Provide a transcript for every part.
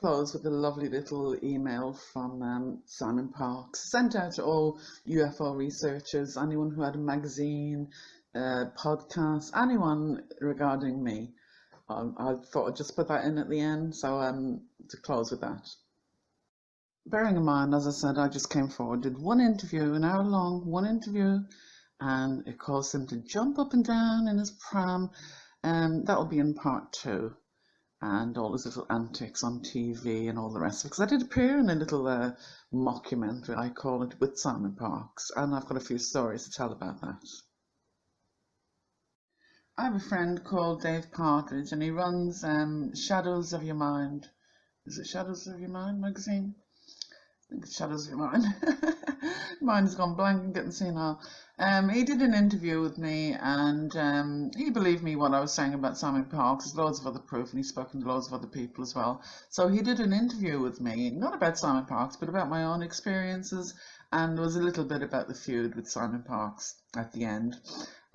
Close with a lovely little email from Simon Parkes, sent out to all UFO researchers, anyone who had a magazine, podcast, anyone regarding me. I thought I'd just put that in at the end, so to close with that. Bearing in mind, as I said, I just came forward, did one interview, an hour long, one interview, and it caused him to jump up and down in his pram, and that will be in part 2. And all his little antics on TV and all the rest of it. Because I did appear in a little mockumentary, I call it, with Simon Parkes, and I've got a few stories to tell about that. I have a friend called Dave Partridge, and he runs Shadows of Your Mind. Is it Shadows of Your Mind magazine? I think it's Shadows of Your Mind. Mine has gone blank and getting senile. He did an interview with me, and he believed me what I was saying about Simon Parkes. There's loads of other proof, and he's spoken to loads of other people as well. So he did an interview with me, not about Simon Parkes, but about my own experiences, and there was a little bit about the feud with Simon Parkes at the end.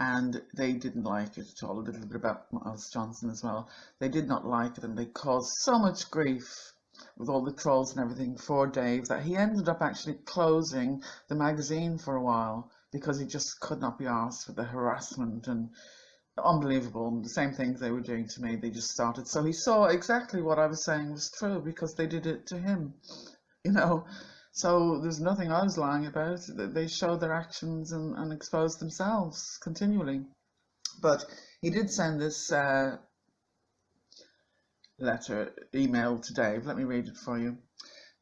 And they didn't like it at all. A little bit about Miles Johnson as well. They did not like it, and they caused so much grief with all the trolls and everything for Dave that he ended up actually closing the magazine for a while because he just could not be arsed with the harassment and unbelievable. And the same things they were doing to me, they just started. So he saw exactly what I was saying was true because they did it to him, you know. So there's nothing I was lying about. They showed their actions and exposed themselves continually. But he did send this email to Dave. Let me read it for you.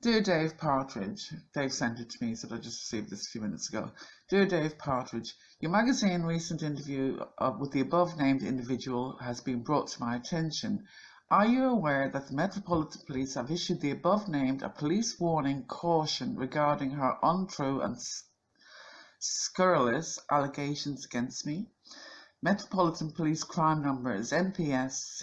Dear Dave Partridge, Dave sent it to me, so I just received this a few minutes ago. Dear Dave Partridge, your magazine recent interview with the above named individual has been brought to my attention. Are you aware that the Metropolitan Police have issued the above named a police warning caution regarding her untrue and scurrilous allegations against me? Metropolitan Police crime number is MPS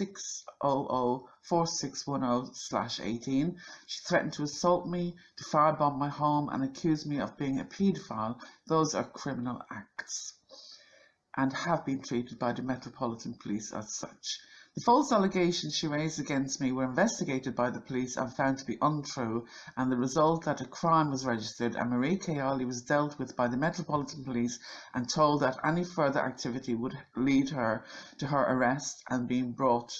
6004610/18. She threatened to assault me, to firebomb my home, and accuse me of being a paedophile. Those are criminal acts and have been treated by the Metropolitan Police as such. The false allegations she raised against me were investigated by the police and found to be untrue, and the result that a crime was registered and Marie Keoli was dealt with by the Metropolitan Police and told that any further activity would lead her to her arrest and being brought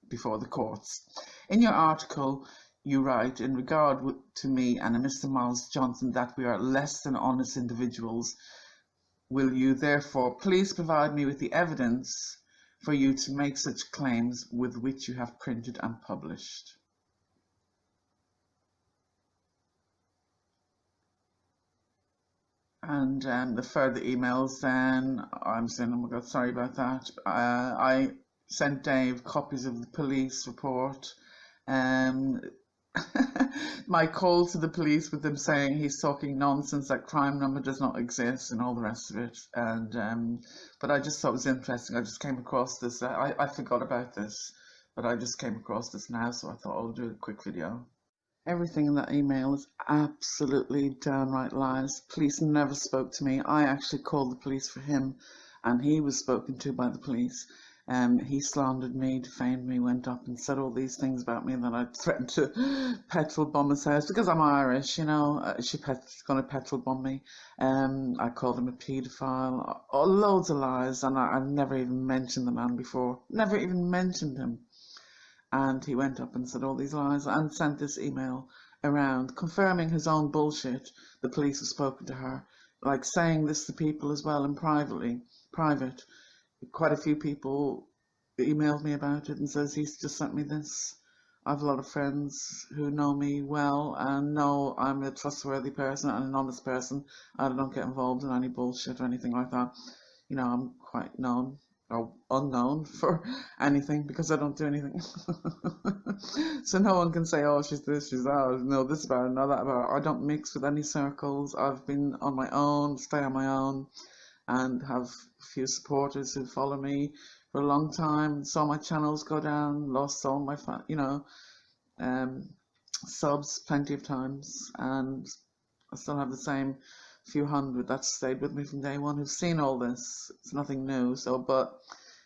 before the courts. In your article, you write, in regard to me and Mr. Miles Johnson, that we are less than honest individuals. Will you therefore please provide me with the evidence for you to make such claims with which you have printed and published? And the further emails then, I'm saying, oh my God, sorry about that. I sent Dave copies of the police report. My call to the police with them saying he's talking nonsense, that crime number does not exist and all the rest of it. And but I just thought it was interesting. I just came across this. I forgot about this, but I just came across this now, so I thought I'll do a quick video. Everything in that email is absolutely downright lies. Police never spoke to me. I actually called the police for him, and he was spoken to by the police. He slandered me, defamed me, went up and said all these things about me, and then I threatened to petrol bomb his house because I'm Irish, you know. She's going to petrol bomb me. I called him a paedophile, loads of lies, and I've never even mentioned the man before, never even mentioned him. And he went up and said all these lies and sent this email around confirming his own bullshit. The police have spoken to her, like saying this to people as well, and private. Quite a few people emailed me about it and says he's just sent me this. I have a lot of friends who know me well and know I'm a trustworthy person and an honest person. I don't get involved in any bullshit or anything like that. You know, I'm quite known or unknown for anything because I don't do anything. So no one can say, oh, she's this, she's that, know this about her, know that about her. I don't mix with any circles. I've been on my own, stay on my own, and have a few supporters who follow me for a long time. Saw my channels go down, lost all my subs plenty of times, and I still have the same few hundred that stayed with me from day one who've seen all this. It's nothing new. So, but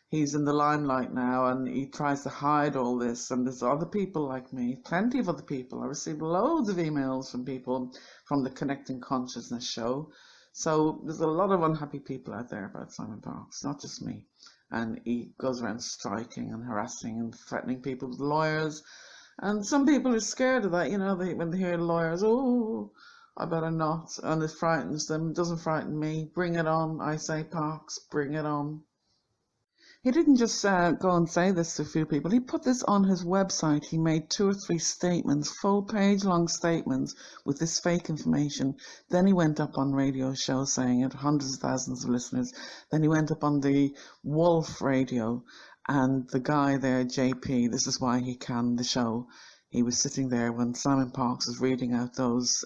he's in the limelight now, and he tries to hide all this. And there's other people like me, plenty of other people. I received loads of emails from people from the Connecting Consciousness show. So there's a lot of unhappy people out there about Simon Parkes, not just me. And he goes around striking and harassing and threatening people with lawyers. And some people are scared of that, when they hear lawyers, oh, I better not. And it frightens them. It doesn't frighten me. Bring it on, I say, Parkes, bring it on. He didn't just go and say this to a few people. He put this on his website. He made 2 or 3 statements, full page-long statements with this fake information. Then he went up on radio shows saying it, hundreds of thousands of listeners. Then he went up on the Wolf radio, and the guy there, JP, this is why he canned the show. He was sitting there when Simon Parkes was reading out those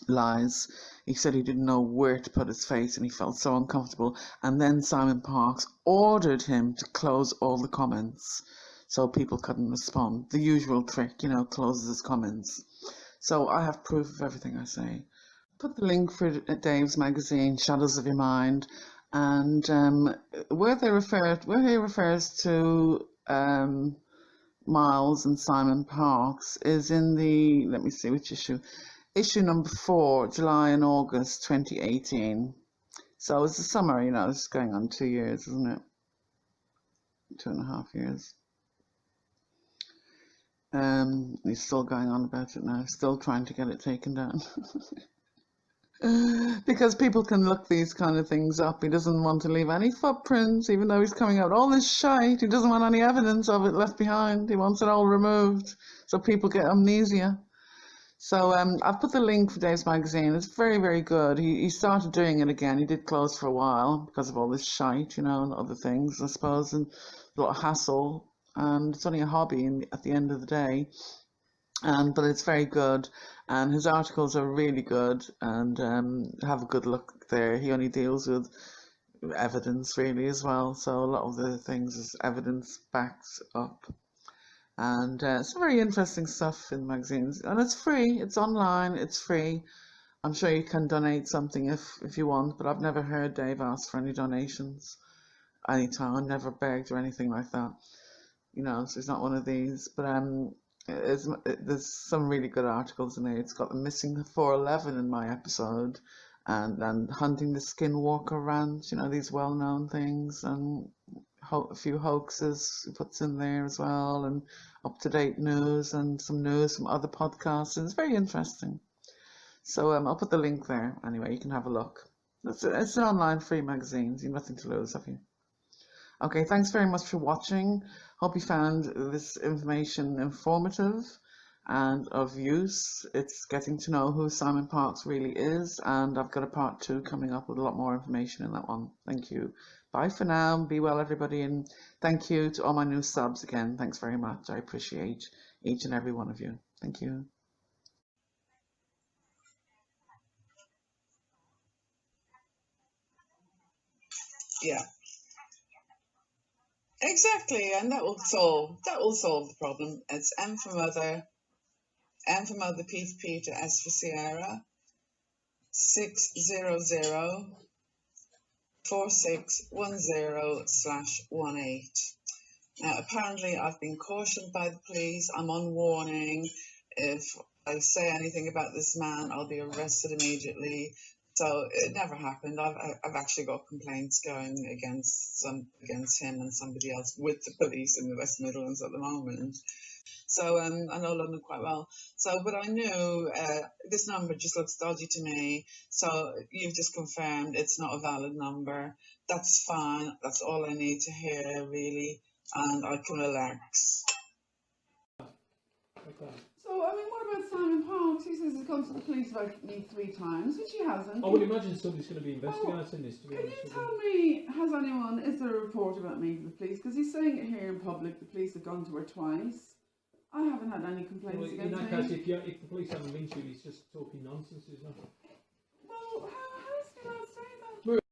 lies. He said he didn't know where to put his face and he felt so uncomfortable. And then Simon Parkes ordered him to close all the comments so people couldn't respond. The usual trick, closes his comments. So I have proof of everything I say. Put the link for Dave's magazine, Shadows of Your Mind, and where he refers to Miles and Simon Parkes is in the, let me see which issue. Issue number 4, July and August 2018. So it's the summer, it's going on 2 years, isn't it? 2.5 years. He's still going on about it now, still trying to get it taken down. Because people can look these kind of things up. He doesn't want to leave any footprints, even though he's coming out all this shite. He doesn't want any evidence of it left behind. He wants it all removed so people get amnesia. So I've put the link for Dave's magazine. It's very, very good. He started doing it again. He did close for a while because of all this shite, and other things, I suppose, and a lot of hassle. And it's only a hobby at the end of the day. But it's very good. And his articles are really good, and have a good look there. He only deals with evidence, really, as well. So a lot of the things is evidence backed up. And it's very interesting stuff in the magazines, and it's free. It's online. It's free. I'm sure you can donate something if you want, but I've never heard Dave ask for any donations anytime. Never begged or anything like that. So he's not one of these. But there's some really good articles in there. It's got the missing 411 in my episode, and hunting the skinwalker ranch. These well-known things, and a few hoaxes he puts in there as well, and up-to-date news and some news from other podcasts. It's very interesting. So I'll put the link there anyway. You can have a look. It's an online free magazine. You've nothing to lose, have you? Okay, thanks very much for watching. Hope you found this information informative and of use. It's getting to know who Simon Parkes really is, and I've got a part 2 coming up with a lot more information in that one. Thank you. Bye for now. Be well, everybody, and thank you to all my new subs again. Thanks very much. I appreciate each and every one of you. Thank you. Yeah, exactly, and that will solve the problem. It's M for mother, P for Peter, S for Sierra, 600-4610/18. Now, apparently, I've been cautioned by the police. I'm on warning. If I say anything about this man, I'll be arrested immediately. So it never happened. I've actually got complaints going against him and somebody else with the police in the West Midlands at the moment. So I know London quite well. So, but I knew this number just looks dodgy to me. So you've just confirmed it's not a valid number. That's fine. That's all I need to hear, really, and I can relax. Okay. So, what about Simon Parkes? He says he's gone to the police about me 3 times, which he hasn't. I would imagine somebody's going to be investigating this, to be Can honest you with tell me, is there a report about me to the police? Because he's saying it here in public, the police have gone to her twice. I haven't had any complaints against me. In that case, if the police haven't been to you, he's just talking nonsense, isn't it? Well, how does he not say that?